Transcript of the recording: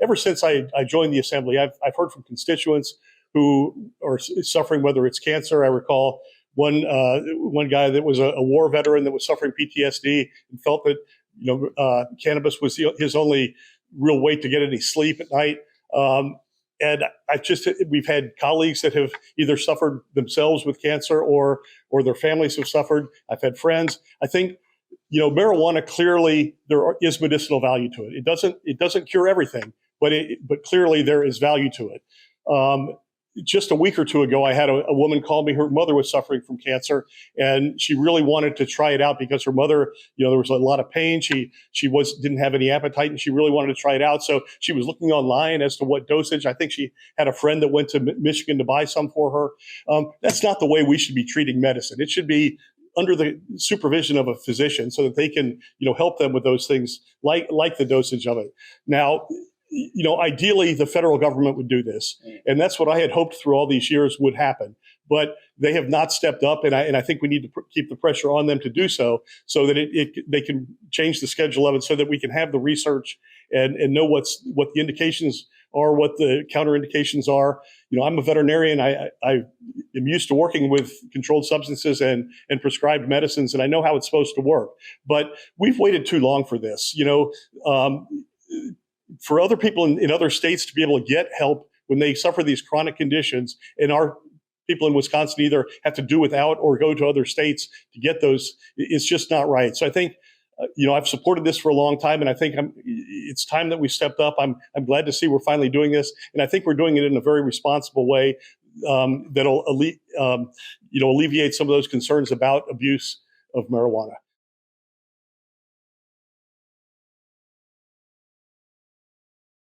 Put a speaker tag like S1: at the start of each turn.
S1: ever since I joined the assembly, I've heard from constituents who are suffering, whether it's cancer. I recall one guy that was a war veteran that was suffering PTSD and felt that cannabis was his only real way to get any sleep at night. And we've had colleagues that have either suffered themselves with cancer or their families have suffered. I've had friends. I think, marijuana, clearly there is medicinal value to it. It doesn't cure everything, but clearly there is value to it. Just a week or two ago, I had a woman call me. Her mother was suffering from cancer, and she really wanted to try it out because her mother, there was a lot of pain. She didn't have any appetite, and she really wanted to try it out. So she was looking online as to what dosage. I think she had a friend that went to Michigan to buy some for her. That's not the way we should be treating medicine. It should be under the supervision of a physician so that they can, help them with those things like the dosage of it. Now, ideally, the federal government would do this. And that's what I had hoped through all these years would happen. But they have not stepped up. And I think we need to keep the pressure on them to do so that they can change the schedule of it so that we can have the research and know what the indications are, what the counterindications are. I'm a veterinarian. I am used to working with controlled substances and prescribed medicines, and I know how it's supposed to work. But we've waited too long for this. For other people in other states to be able to get help when they suffer these chronic conditions, and our people in Wisconsin either have to do without or go to other states to get those, it's just not right. So I think, I've supported this for a long time, and I think it's time that we stepped up. I'm glad to see we're finally doing this, and I think we're doing it in a very responsible way that'll alleviate some of those concerns about abuse of marijuana.